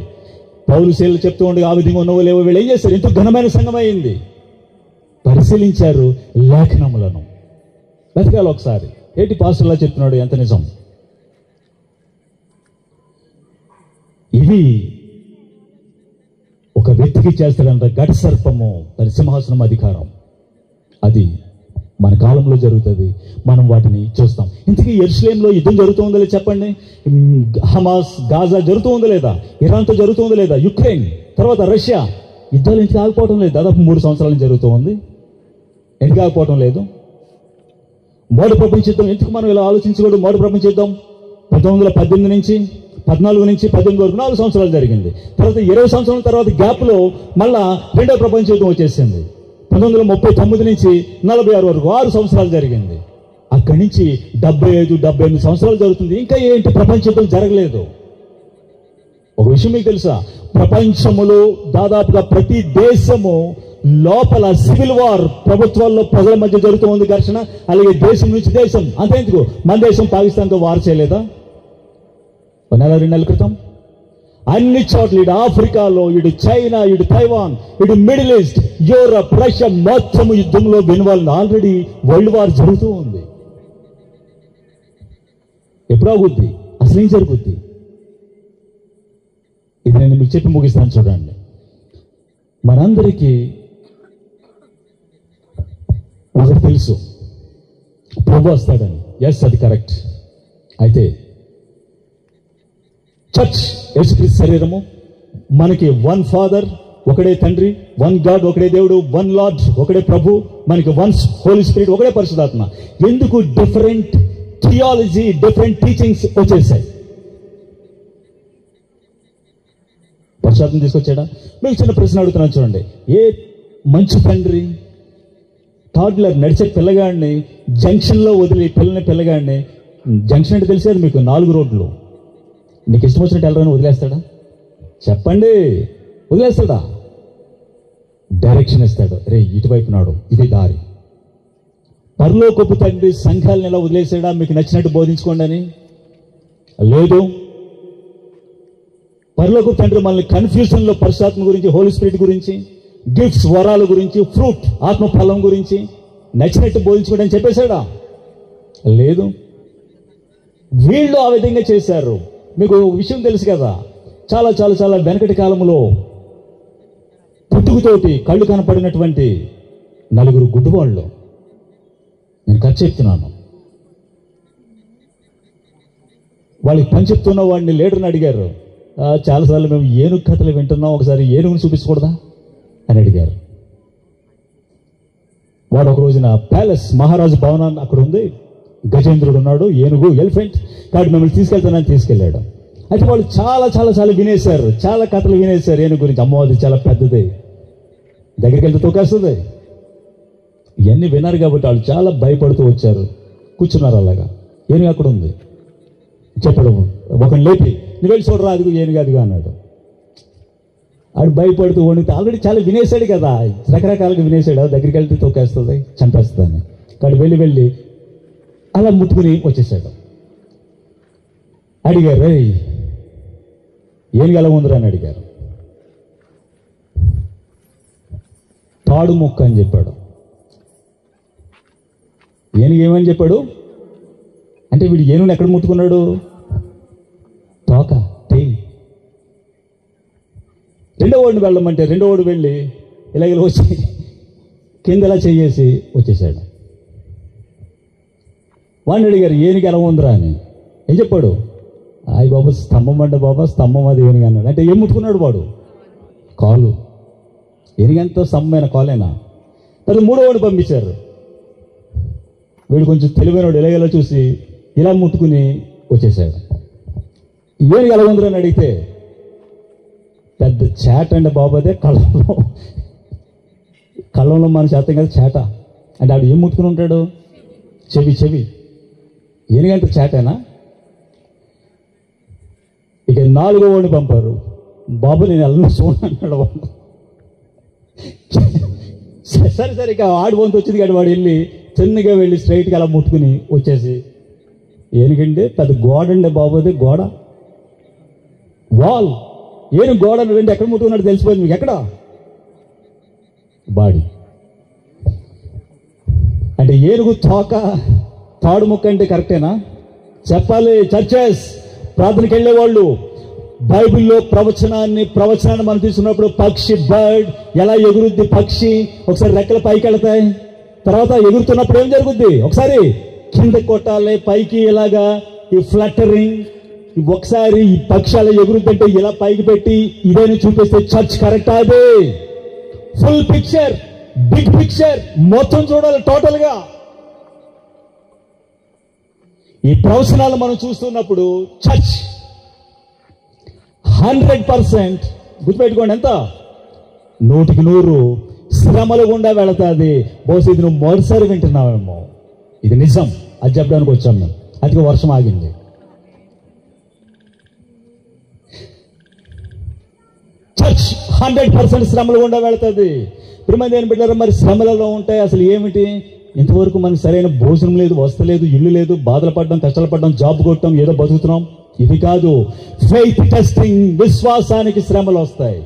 పౌలు శీలు చెప్తూ ఉండే ఆ విధంగా ఉన్నవో లేవో వీళ్ళు ఏం చేశారు? ఎంతో ఘనమైన సంఘం అయింది. పరిశీలించారు లేఖనములను. వెతకాలి ఒకసారి. ఏంటి పాస్టర్లా చెప్తున్నాడు, ఎంత నిజం? ఇవి ఒక వ్యక్తికి చేస్తాడంట గడిసర్పము, తన సింహాసనం, అధికారం. అది మన కాలంలో జరుగుతుంది, మనం వాటిని చూస్తాం. ఇంతకీ యెరూషలేంలో యుద్ధం జరుగుతుందో లేదా చెప్పండి? హమాస్, గాజా జరుగుతుందో లేదా? ఇరాన్తో జరుగుతుందో లేదా? యుక్రెయిన్, తర్వాత రష్యా. యుద్ధాలు ఎందుకు ఆగిపోవటం లేదు? దాదాపు 3 సంవత్సరాలు జరుగుతూ ఉంది. ఎందుకు ఆగిపోవటం లేదు? మూడో ప్రపంచ యుద్ధం ఎందుకు మనం ఇలా ఆలోచించకూడదు? మూడో ప్రపంచ యుద్ధం 1914 నుంచి 18 వరకు 4 సంవత్సరాలు జరిగింది. తర్వాత 20 సంవత్సరాల తర్వాత గ్యాప్లో మళ్ళా రెండో ప్రపంచ యుద్ధం వచ్చేసింది. 1939 నుంచి 46 వరకు 6 సంవత్సరాలు జరిగింది. అక్కడి నుంచి 75-78 సంవత్సరాలు జరుగుతుంది. ఇంకా ఏంటి? ప్రపంచ యుద్ధం జరగలేదు. ఒక విషయం మీకు తెలుసా? ప్రపంచములో దాదాపుగా ప్రతి దేశము లోపల సివిల్ వార్, ప్రభుత్వాల్లో ప్రజల మధ్య జరుగుతూ ఉంది ఘర్షణ. అలాగే దేశం నుంచి దేశం. అంతేందుకు మన దేశం పాకిస్తాన్తో వార్ చేయలేదా 1 నెల 2 నెలల క్రితం? అన్ని చోట్ల, ఇటు ఆఫ్రికాలో, ఇటు చైనా, ఇటు తైవాన్, ఇటు మిడిల్ ఈస్ట్, యూరప్, రష్యా మొత్తం యుద్ధంలో ఇన్వాల్వ్. ఆల్రెడీ వరల్డ్ వార్ జరుగుతూ ఉంది. ఎప్పుడు ఆగుద్ది? అసలు ఏం జరుగుద్ది? ఇది నేను మీకు చెప్పి ముగిస్తాను. చూడండి, మనందరికీ ఒకటి తెలుసు, ప్రభు వస్తాడని. ఎస్, అది కరెక్ట్. అయితే చర్చ్ యేసుక్రీస్తు శరీరము, మనకి వన్ ఫాదర్, ఒకడే తండ్రి, వన్ గాడ్, ఒకడే దేవుడు, వన్ లార్డ్, ఒకడే ప్రభు, మనకి వన్ హోలీ స్పిరిట్, ఒకడే పరిశుద్ధాత్మ. ఎందుకు డిఫరెంట్ థియాలజీ, డిఫరెంట్ టీచింగ్స్ వచ్చేసాయి? పరిశుద్ధాత్మ తీసుకొచ్చాడా? మీకు చిన్న ప్రశ్న అడుగుతున్నాను చూడండి. ఏ మంచి తండ్రి టాడ్లర్ నడిచే పిల్లగాడిని జంక్షన్లో వదిలి పిల్లగాడిని, జంక్షన్ అంటే తెలిసేది మీకు, 4 రోడ్లు, నీకు ఇష్టం వచ్చినట్టు వెళ్ళరని వదిలేస్తాడా? చెప్పండి, వదిలేస్తాడా? డైరెక్షన్ ఇస్తాడు. రే ఇటువైపు నాడు, ఇది దారి. పరలోకపు తండ్రి సంఘాలను ఎలా వదిలేసాడా? మీకు నచ్చినట్టు బోధించుకోండి అని? లేదు. పరలోకపు తండ్రి మనల్ని కన్ఫ్యూజన్లో పరిశుద్ధాత్మ గురించి, హోలీ స్పిరిట్ గురించి, గిఫ్ట్స్, వరాల గురించి, ఫ్రూట్, ఆత్మఫలం గురించి నచ్చినట్టు బోధించుకోండి అని చెప్పేశాడా? లేదు. వీళ్ళు ఆ విధంగా చేశారు. మీకు విషయం తెలుసు కదా, చాలా చాలా చాలా వెనకటి కాలంలో పుట్టుకతోటి కళ్ళు కనపడినటువంటి 4 గుడ్డివాళ్ళు, నేను కథ చెప్తున్నాను, వాళ్ళకి పని చెప్తున్న వాడిని లీడర్ని అడిగారు. చాలాసార్లు మేము ఏనుగు కథలు వింటున్నాం, ఒకసారి ఏనుగుని చూపించకూడదా అని అడిగారు. వాడు ఒక రోజున ప్యాలెస్, మహారాజు భవనాన్ని అక్కడ ఉంది, గజేంద్రుడు ఉన్నాడు, ఏనుగు, ఎలిఫెంట్, కాబట్టి మిమ్మల్ని తీసుకెళ్తానని తీసుకెళ్ళాడు. అయితే వాళ్ళు చాలా చాలా చాలా వినేశారు, చాలా కథలు వినేశారు ఏనుగు గురించి. అమ్మవాది చాలా పెద్దది, దగ్గరికి వెళ్తే తోకేస్తుంది, ఇవన్నీ విన్నారు కాబట్టి వాళ్ళు చాలా భయపడుతూ వచ్చారు, కూర్చున్నారు అలాగా. ఏనుగు అక్కడ ఉంది. చెప్పడు ఒకని లేపి, నువ్వు వెళ్ళి చూడరా, అదిగు ఏనుగు, అదిగా అన్నాడు. ఆడు భయపడుతూ వణితే, ఆల్రెడీ చాలా వినేశాడు కదా, రకరకాలుగా వినేశాడు, దగ్గరికి వెళ్తే తోకేస్తుంది, చంపేస్తుంది. కాబట్టి వెళ్ళి అలా ముట్టుకుని వచ్చేసాడు. అడిగారు, ఏనుగు ఎలా ఉందిరా అని అడిగారు. తాడు మొక్క అని చెప్పాడు. ఏనుగు ఏమని చెప్పాడు అంటే, వీడు ఏనుగుని ఎక్కడ ముట్టుకున్నాడు? తోక, టెయిల్. రెండో వాడిని వెళ్ళమంటే రెండో వాడు వెళ్ళి ఇలా వచ్చి కింద ఇలా చేసి వచ్చేసాడు. వాడిని అడిగారు, ఏనుగు ఎలా ఉందిరా అని. ఏం చెప్పాడు? అయ్యి బాబా స్తంభం అంటే బాబా స్తంభం అది ఏనుగు అన్నాడు. అంటే ఏం ముట్టుకున్నాడు వాడు? కాలు. ఎనిగంతో స్తంభమైన కాలేనా? తర్వాత 3వ వాడిని పంపించారు. వీడు కొంచెం తెలివైనవాడు, ఎలాగెలా చూసి ఇలా ముట్టుకుని వచ్చేసాడు. ఏనుగు ఎలా ఉందిరా అని అడిగితే, పెద్ద చేట అండి బాబు, అదే కళ్ళంలో మన చేతం కదా చేట అంటే. ఆడు ఏం ముట్టుకుని ఉంటాడు? చెవి. ఏనుగంటే చేటేనా? ఇక 4వ వాడిని పంపారు. బాబు నేను వెళ్ళను చూడండి అన్నాడు వాడు. సరే ఇక ఆడు వంతు వచ్చింది కానీ వాడు వెళ్ళి చిన్నగా వెళ్ళి స్ట్రైట్గా అలా ముట్టుకుని వచ్చేసి, ఏనుగంటే పెద్ద గోడ అండి బాబు, అదే గోడ, వాల్. ఏనుగు గోడ రెండు ఎక్కడ ముట్టుకున్నాడు తెలిసిపోయింది మీకు. ఎక్కడ? బాడీ. అంటే ఏనుగు తోక, తాడు ముక్క అంటే కరెక్టేనా? చెప్పాలి. చర్చెస్, ప్రార్థనకి వెళ్ళేవాళ్ళు బైబిల్లో ప్రవచనాన్ని మనం తీసుకున్నప్పుడు పక్షి, బర్డ్ ఎలా ఎగురుద్ది పక్షి, ఒకసారి రెక్కల పైకి వెళతాయి, తర్వాత ఎగురుతున్నప్పుడు ఏం జరుగుద్ది? ఒకసారి కిందకి కొట్టాలి, పైకి ఇలాగా ఈ ఫ్లటరింగ్, ఒకసారి ఈ పక్షి అలా ఎగురుద్దంటే ఇలా పైకి పెట్టి ఇదేని చూపిస్తే చర్చ్ కరెక్టా? అదే ఫుల్ పిక్చర్, బిగ్ పిక్చర్ మొత్తం చూడాలి టోటల్ గా. ఈ ప్రవచనాలు మనం చూస్తున్నప్పుడు చర్చ్ 100% గుర్తుపెట్టుకోండి, ఎంత 100% శ్రమల గుండా వెళతాది. బహుశా ఇది నువ్వు మొదటిసారి వింటున్నావేమో, ఇది నిజం. అది చెప్పడానికి వచ్చాం మేము. అదిగా వర్షం ఆగింది. చర్చ్ 100% శ్రమల గుండా వెళతాది. ప్రియమైన ఏం పెట్టారు మరి? శ్రమలలో ఉంటాయి. అసలు ఏమిటి? ఇంతవరకు మనకు సరైన భోజనం లేదు, వస్తలేదు, ఇల్లు లేదు, బాధలు పడడం, కష్టాలు పడడం, జాబ్ కొట్టడం, ఏదో బతుకుతున్నాం. ఇది కాదు. ఫెయిత్ టెస్టింగ్, విశ్వాసానికి శ్రమలు వస్తాయి.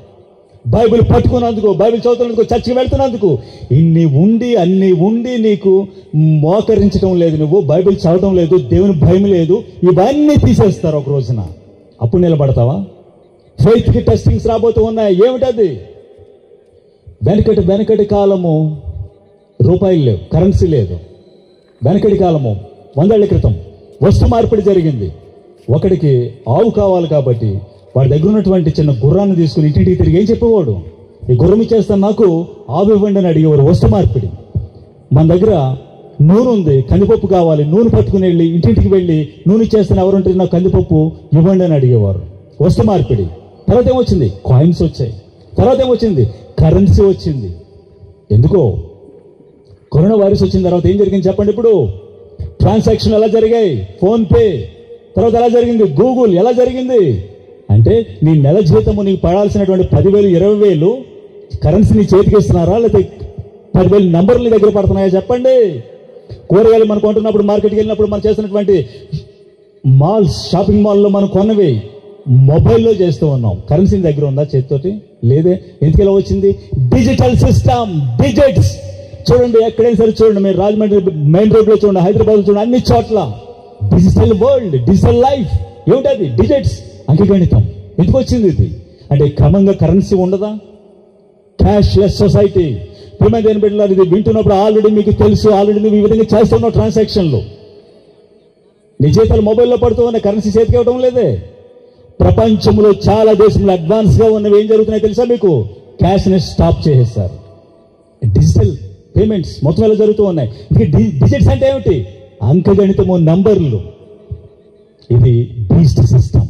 బైబిల్ పట్టుకున్నందుకు, బైబిల్ చదువుతున్నందుకు, చర్చికి వెళ్తున్నందుకు, అన్ని ఉండి నీకు మోకరించడం లేదు, నువ్వు బైబిల్ చదవడం లేదు, దేవుని భయం లేదు, ఇవన్నీ తీసేస్తారు ఒక రోజున. అప్పుడు నిలబడతావా? ఫెయిత్కి టెస్టింగ్స్ రాబోతూ ఉన్నాయి. ఏమిటది? వెనకటి కాలము రూపాయలు లేవు, కరెన్సీ లేదు. వెనకటి కాలము 100 ఏళ్ల క్రితం వస్తు మార్పిడి జరిగింది. ఒకడికి ఆవు కావాలి కాబట్టి వాడి దగ్గర ఉన్నటువంటి చిన్న గుర్రాన్ని తీసుకుని ఇంటింటికి తిరిగి ఏం చెప్పేవాడు? ఈ గుర్రం ఇచ్చేస్తాను, నాకు ఆవు ఇవ్వండి అని అడిగేవారు. వస్తు మార్పిడి. మన దగ్గర నూనె ఉంది, కందిపప్పు కావాలి, నూనె పట్టుకుని వెళ్ళి ఇంటింటికి వెళ్ళి నూనె ఇచ్చేస్తాను, ఎవరుంటే నాకు కందిపప్పు ఇవ్వండి అని అడిగేవారు. వస్తు మార్పిడి. తర్వాత ఏమొచ్చింది? కాయిన్స్ వచ్చాయి. తర్వాత ఏమొచ్చింది? కరెన్సీ వచ్చింది. ఎందుకో కరోనా వైరస్ వచ్చిన తర్వాత ఏం జరిగింది చెప్పండి? ఇప్పుడు ట్రాన్సాక్షన్ ఎలా జరిగాయి? ఫోన్పే. తర్వాత ఎలా జరిగింది? గూగుల్. ఎలా జరిగింది అంటే నీ నెల జీతము నీకు పడాల్సినటువంటి 10,000 20,000 కరెన్సీ నీ చేతికి ఇస్తున్నారా, లేకపోతే 10,000 నంబర్లు నీ దగ్గర పడుతున్నాయా చెప్పండి? కూరగాయలు మనం కొంటున్నప్పుడు, మార్కెట్కి వెళ్ళినప్పుడు మనం చేస్తున్నటువంటి షాపింగ్ మాల్లో మనం కొన్నవి మొబైల్లో చేస్తూ ఉన్నాం. కరెన్సీ దగ్గర ఉందా చేతితోటి? లేదే. ఎందుకు ఇలా వచ్చింది? Digital system, digits. చూడండి, ఎక్కడైనా సరే చూడండి, మీరు రాజమండ్రి మెయిన్ రోడ్లో చూడండి, హైదరాబాద్లో చూడండి, అన్ని చోట్ల డిజిటల్ వరల్డ్, డిజిటల్ లైఫ్. ఏమిటది? డిజిట్స్, అంకెగణితం. ఎందుకు వచ్చింది ఇది అంటే క్రమంగా కరెన్సీ ఉండదా? Cashless society. ప్రియమైన దేని బిడ్డలారా, ఇది వింటున్నప్పుడు ఆల్రెడీ మీకు తెలుసు, ఆల్రెడీ నువ్వు ఈ విధంగా చేస్తున్నావు ట్రాన్సాక్షన్లు. నీ జీతాలు మొబైల్లో పడుతూ ఉన్నాయి, కరెన్సీ చేతికి ఇవ్వడం లేదే. ప్రపంచంలో చాలా దేశంలో అడ్వాన్స్గా ఉన్నవి ఏం జరుగుతున్నాయి తెలుసా మీకు? క్యాష్ని స్టాప్ చేసేస్తారు. డిజిటల్ పేమెంట్స్ మొత్తం ఎలా జరుగుతూ ఉన్నాయి. డిజిట్స్ అంటే ఏమిటి? అంకగణితము, నంబర్లు. ఇది బీస్ట్ సిస్టమ్.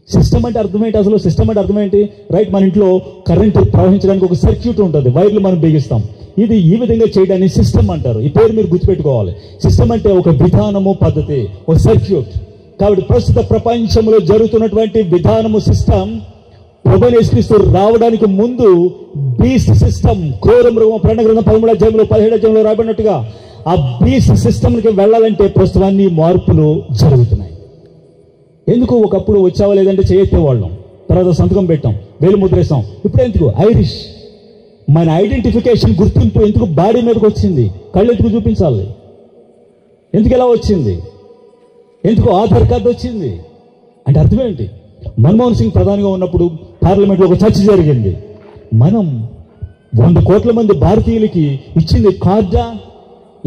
సిస్టమ్ అంటే అర్థమేంటి అసలు? సిస్టమ్ అంటే అర్థమేంటి? రైట్, మన ఇంట్లో కరెంటు ప్రవహించడానికి ఒక సర్క్యూట్ ఉంటుంది, వైర్లు మనం బిగిస్తాం. ఇది ఈ విధంగా చేయడాన్ని సిస్టమ్ అంటారు. ఈ పేరు మీరు గుర్తుపెట్టుకోవాలి. సిస్టమ్ అంటే ఒక విధానము, పద్ధతి, ఒక సర్క్యూట్. కాబట్టి ప్రస్తుత ప్రపంచంలో జరుగుతున్నటువంటి విధానము, సిస్టమ్ ప్రభువైన యేసుక్రీస్తు రావడానికి ముందు బీస్ట్ సిస్టమ్, క్రూర మృగం, ప్రకటన గ్రంథం 13వ అధ్యాయంలో 17వ అధ్యాయంలో రాబడినట్టుగా ఆ బీస్ట్ సిస్టమ్కి వెళ్ళాలంటే ప్రస్తుతం అన్ని మార్పులు జరుగుతున్నాయి. ఎందుకు? ఒకప్పుడు వచ్చావా లేదంటే చేయెత్తేవాళ్ళం, తర్వాత సంతకం పెట్టాం, వేలు ముద్రేస్తాం. ఇప్పుడు ఎందుకు? ఐరిష్. మన ఐడెంటిఫికేషన్, గుర్తింపు ఎందుకు బాడీ మీదకి వచ్చింది? కళ్ళు ఎందుకు చూపించాలి? ఎందుకు ఎలా వచ్చింది? ఎందుకు ఆధార్ కార్డు వచ్చింది అంటే అర్థం ఏంటి? మన్మోహన్ సింగ్ ప్రధానిగా ఉన్నప్పుడు పార్లమెంట్లో ఒక చర్చ జరిగింది. మనం 100 కోట్ల మంది భారతీయులకి ఇచ్చింది కార్డా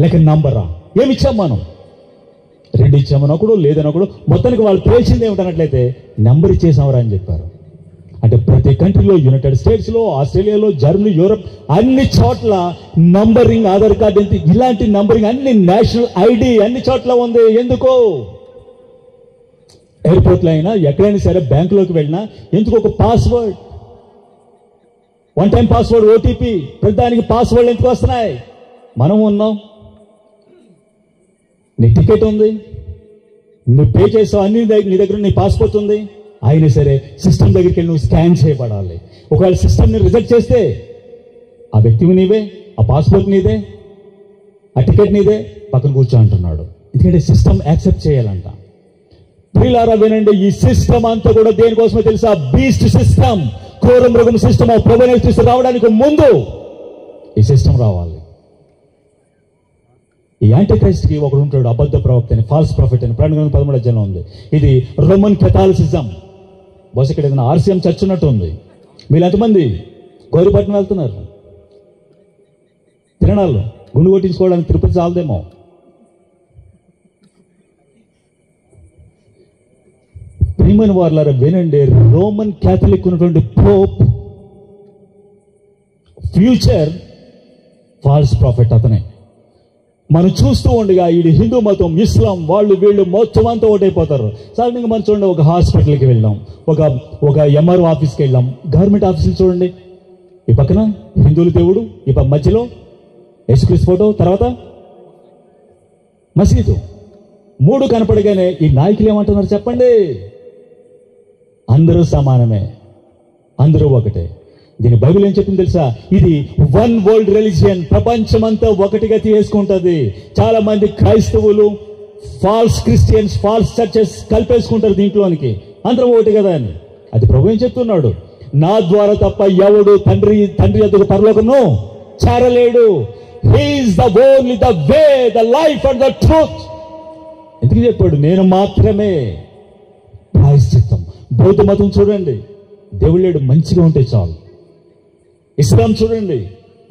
లేక నంబరా? ఏమిచ్చాం మనం? 2 ఇచ్చామనొకడు, లేదనొకడు. మొత్తానికి వాళ్ళు పేల్చింది ఏమిటన్నట్లయితే నెంబర్ ఇచ్చేసామరా అని చెప్పారు. అంటే ప్రతి కంట్రీలో, యునైటెడ్ స్టేట్స్లో, ఆస్ట్రేలియాలో, జర్మనీ, యూరప్ అన్ని చోట్ల నంబరింగ్, ఆధార్ కార్డు ఎంత, ఇలాంటి నంబరింగ్ అన్ని, నేషనల్ ఐడి అన్ని చోట్ల ఉంది. ఎందుకు? ఎయిర్పోర్ట్లో అయినా, ఎక్కడైనా సరే, బ్యాంకులోకి వెళ్ళినా ఎందుకు ఒక పాస్వర్డ్, 1 టైం పాస్వర్డ్, ఓటీపీ, ప్రతిదానికి పాస్వర్డ్ ఎందుకు వస్తున్నాయి? మనం ఉన్నాం, నీ టికెట్ ఉంది, నువ్వు పే చేసావు, అన్ని నీ దగ్గర నీ పాస్పోర్ట్ ఉంది. అయినా సరే సిస్టమ్ దగ్గరికి వెళ్ళి నువ్వు స్కాన్ చేయబడాలి. ఒకవేళ సిస్టమ్ని రిజెక్ట్ చేస్తే ఆ వ్యక్తివి నీవే, ఆ పాస్పోర్ట్ నీదే, ఆ టికెట్ నీదే, పక్కన కూర్చో అంటున్నాడు. ఎందుకంటే సిస్టమ్ యాక్సెప్ట్ చేయాలంట. ప్రియులారా వినండి, ఈ సిస్టమ్ అంతా కూడా దేనికోసమో తెలుసా? బీస్ట్ సిస్టమ్, క్రూర మృగం సిస్టమ్. ప్రభువైన యేసుక్రీస్తు రావడానికి ముందు ఈ సిస్టమ్ రావాలి. ఈ యాంటీ క్రైస్ట్కి ఒకడు ఉంటాడు, అబద్ధ ప్రవక్త అని, ఫాల్స్ ప్రాఫిట్ అని, ప్రకటన గ్రంథం 13వ అధ్యాయంలో ఉంది. ఇది రోమన్ కెథాలిసిజం. బహుశా ఇక్కడ ఏదైనా ఆర్సీఎం చర్చ్ ఉన్నట్టు ఉంది. మీరు ఎంతమంది గౌరీపట్నం వెళ్తున్నారు? తిరణాలు గుండు కొట్టించుకోవడానికి తిరుపతి చాలదేమో. ప్రియమైన వారులారా వినండి, రోమన్ క్యాథలిక్ ఉన్నటువంటి పోప్ ఫ్యూచర్ ఫాల్స్ ప్రాఫిట్ అతనే. మనం చూస్తూ ఉండగా ఈ హిందూ మతం, ఇస్లాం, వాళ్ళు వీళ్ళు మొత్తం అంతా ఒకటైపోతారు. సడన్గా మనం చూడండి, ఒక హాస్పిటల్కి వెళ్ళాం, ఒక ఎంఆర్ఓ ఆఫీస్కి వెళ్ళాం, గవర్నమెంట్ ఆఫీసులు చూడండి, ఈ పక్కన హిందువుల దేవుడు, ఈ మధ్యలో యేసుక్రీస్తు ఫోటో, తర్వాత మసీదు. 3 కనపడగానే ఈ నాయకులు ఏమంటున్నారు చెప్పండి? అందరూ సమానమే, అందరూ ఒకటే. దీని బైబిల్ ఏం చెప్పింది తెలుసా? ఇది 1 వరల్డ్ రిలీజియన్, ప్రపంచమంతా ఒకటిగా తీసుకుంటుంది. చాలా మంది క్రైస్తవులు, ఫాల్స్ క్రిస్టియన్స్, ఫాల్స్ చర్చెస్ కలిపేసుకుంటారు దీంట్లోనికి, అందరం ఒకటి కదా అని. అది ప్రభు ఏం చెప్తున్నాడు? నా ద్వారా తప్ప ఎవడు తండ్రి యొద్దకు పరలోకమును చేరలేడు. He is the only the way, the life and the truth. ఎందుకు చెప్పాడు? నేను మాత్రమే ప్రాయశ్చిత్తం. బౌద్ధ మతం చూడండి, దేవుడు లేడు, మంచిగా ఉంటే చాలు. ఇస్లాం చూడండి,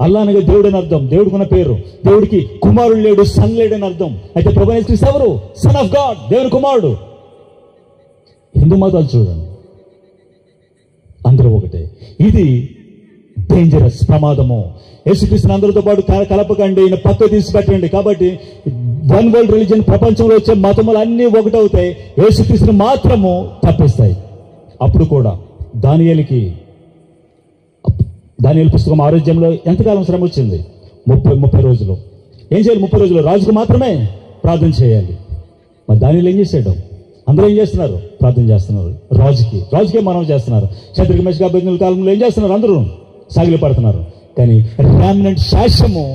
అల్లా అనగా దేవుడు అని అర్థం, దేవుడికి ఉన్న పేరు. దేవుడికి కుమారుడు లేడు, సన్ లేడు అని అర్థం. అయితే ప్రభువైన యేసుక్రీస్తు ఎవరు? సన్ ఆఫ్ గాడ్, దేవుని కుమారుడు. హిందూ మతాలు చూడండి, అందరూ ఒకటే. ఇది డేంజరస్, ప్రమాదము. యేసుక్రీస్తుని అందరితో పాటు కలపకండి, ఈయన పక్క తీసి పెట్టండి. కాబట్టి వన్ వరల్డ్ రిలీజియన్, ప్రపంచంలో వచ్చే మతములు అన్నీ ఒకటవుతాయి, యేసుక్రీస్తుని మాత్రము తప్పిస్తాయి. అప్పుడు కూడా దానియేలు పుస్తకం ఆరోగ్యంలో ఎంతకాలం శ్రమ వచ్చింది? 30 రోజులు. ఏం చేయాలి? 30 రోజులు రాజుకు మాత్రమే ప్రార్థన చేయాలి. మరి దానియేలు ఏం చేశాడు? అందరూ ఏం చేస్తున్నారు? ప్రార్థన చేస్తున్నారు. రాజుకే మనం చేస్తున్నారు. శత్రుఘ్న మేషక అబేద్నెగో కాలంలో ఏం చేస్తున్నారు? అందరూ సాగిలి పడుతున్నారు. కానీ రెమినెంట్ శాసము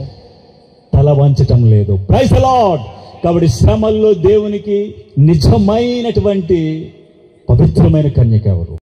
తల వంచటం లేదు. Praise the Lord. కాబట్టి శ్రమల్లో దేవునికి నిజమైనటువంటి పవిత్రమైన కన్యక ఎవరు?